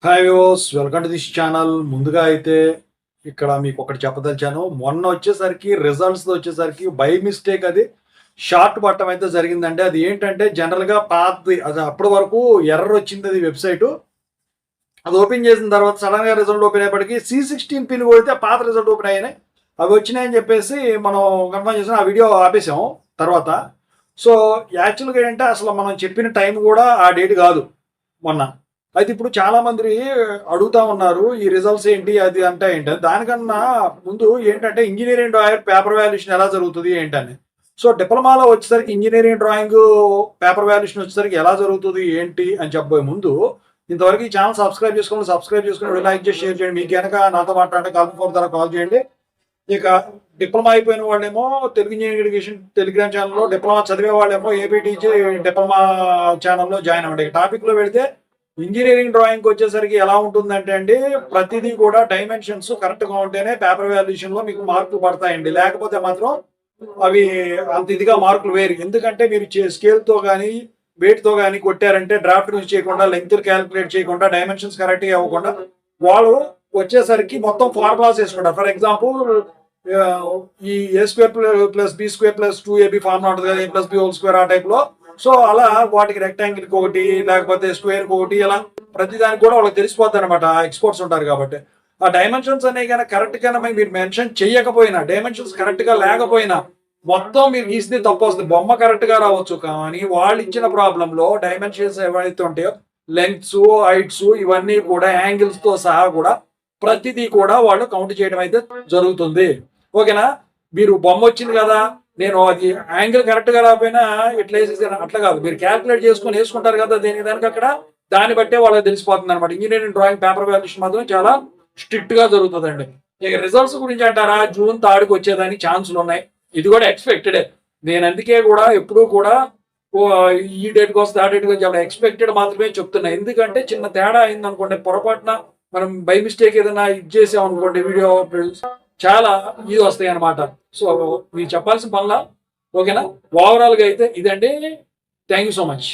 Hi viewers, welcome to this channel. ముందుగా అయితే ఇక్కడ మీకు ఒకటి చెప్పదలిచాను. మొన్న వచ్చేసరికి రిజల్ట్స్ వచ్చేసరికి బై మిస్టేక్ అది షార్ట్ పట్టడం అయితే జరిగిందండి. అది ఏంటంటే జనరల్గా పాతది, అది అప్పటి వరకు ఎర్రర్ వచ్చింది అది వెబ్సైటు. అది ఓపెన్ చేసిన తర్వాత సడన్గా రిజల్ట్ ఓపెన్ అయ్యేప్పటికి C16 పిన్ కొడితే పాత రిజల్ట్ ఓపెన్ అయ్యాయి. అవి వచ్చినాయని చెప్పేసి మనం కన్ఫర్మ్ చేసిన ఆ వీడియో ఆపేసాం తర్వాత. సో యాక్చువల్గా ఏంటంటే అసలు మనం చెప్పిన టైం కూడా ఆ డేట్ కాదు మొన్న. అయితే ఇప్పుడు చాలా మంది అడుగుతా ఉన్నారు ఈ రిజల్ట్స్ ఏంటి అది అంటే ఏంటి. దానికన్నా ముందు ఏంటంటే ఇంజనీరింగ్ డ్రాయింగ్ పేపర్ వాల్యుయేషన్ ఎలా జరుగుతుంది ఏంటని. సో డిప్లొమాలో వచ్చేసరికి ఇంజనీరింగ్ డ్రాయింగ్ పేపర్ వాల్యుయేషన్ వచ్చేసరికి ఎలా జరుగుతుంది ఏంటి అని చెప్పబోయే ముందు ఇంతవరకు ఈ ఛానల్ సబ్స్క్రైబ్ చేసుకుని లైక్ చేసి షేర్ చేయండి. మీకు కనుక నాతో మాట్లాడే కాల్ చేయండి. ఇక డిప్లొమా అయిపోయిన వాళ్ళేమో తెలుగు ఇంజనీరింగ్ ఎడ్యుకేషన్ టెలిగ్రామ్ ఛానల్లో, డిప్లొమా చదివే వాళ్ళేమో ఏపీటీజీ డిప్లొమా ఛానల్లో జాయిన్ అవ్వండి. టాపిక్లో వెళితే ఇంజనీరింగ్ డ్రాయింగ్ వచ్చేసరికి ఎలా ఉంటుందంటే అండి, ప్రతిదీ కూడా డైమెన్షన్స్ కరెక్ట్గా ఉంటేనే పేపర్ వాల్యుయేషన్లో మీకు మార్కులు పడతాయండి. లేకపోతే మాత్రం అవి అంత ఇదిగా మార్కులు వేరు. ఎందుకంటే మీరు స్కేల్తో కానీ వెయిట్తో కానీ కొట్టారంటే డ్రాఫ్ట్ యూజ్ చేయకుండా, లెంగ్త్ క్యాలిక్యులేట్ చేయకుండా, డైమెన్షన్స్ కరెక్ట్గా ఇవ్వకుండా వాళ్ళు వచ్చేసరికి మొత్తం ఫార్ములాస్ వేసుకుంటారు. ఫర్ ఎగ్జాంపుల్ ఈ A²+B² + 2AB ఫార్ములా ఉంటుంది కదా, A+B² ఆ టైప్లో. సో అలా వాటికి రెక్టాంగిల్కి ఒకటి, లేకపోతే స్క్వేర్కి ఒకటి, ఇలా ప్రతిదానికి కూడా వాళ్ళకి తెలిసిపోద్ది అనమాట. ఎక్స్పర్ట్స్ ఉంటారు కాబట్టి. ఆ డైమెన్షన్స్ అనేవి కానీ కరెక్ట్గా మీరు మెన్షన్ చేయకపోయినా, డైమెన్షన్స్ కరెక్ట్గా లేకపోయినా మొత్తం మీరు గీస్తే తప్పు వస్తుంది. బొమ్మ కరెక్ట్గా రావచ్చు, కానీ వాళ్ళు ఇచ్చిన ప్రాబ్లంలో డైమెన్షన్స్ ఏవైతే ఉంటాయో, లెంగ్త్స్, హైట్స్, ఇవన్నీ కూడా యాంగిల్స్తో సహా కూడా ప్రతిదీ కూడా వాళ్ళు కౌంట్ చేయడం అయితే జరుగుతుంది. ఓకేనా? మీరు బొమ్మ వచ్చింది కదా, నేను అది యాంగిల్ కరెక్ట్గా రాకపోయినా ఇట్లా వేసేసాను అట్లా కాదు. మీరు క్యాల్కులేట్ చేసుకొని వేసుకుంటారు కదా దానికి అక్కడ, దాన్ని బట్టే వాళ్ళకి తెలిసిపోతుంది అనమాట. ఇంజనీరింగ్ డ్రాయింగ్ పేపర్ వాల్యుయేషన్ మాత్రం చాలా స్ట్రిక్ట్గా జరుగుతుందండి. ఇక రిజల్ట్స్ గురించి అంటారా, June 3 వచ్చేదానికి ఛాన్సులు ఉన్నాయి. ఇది కూడా ఎక్స్పెక్టెడే. నేను అందుకే కూడా ఎప్పుడూ కూడా ఈ డేట్కి వస్తే ఆ డేట్కి వచ్చి ఎక్స్పెక్టెడ్ మాత్రమే చెప్తున్నా. ఎందుకంటే చిన్న తేడా అయిందనుకోండి, పొరపాటున మనం బై మిస్టేక్ ఏదైనా ఇది చేసామనుకోండి, వీడియో చాలా ఇది వస్తాయి అనమాట. సో మీరు చెప్పాల్సిన పనుల. ఓకేనా? ఓవరాల్గా అయితే ఇదండి. Thank you so much.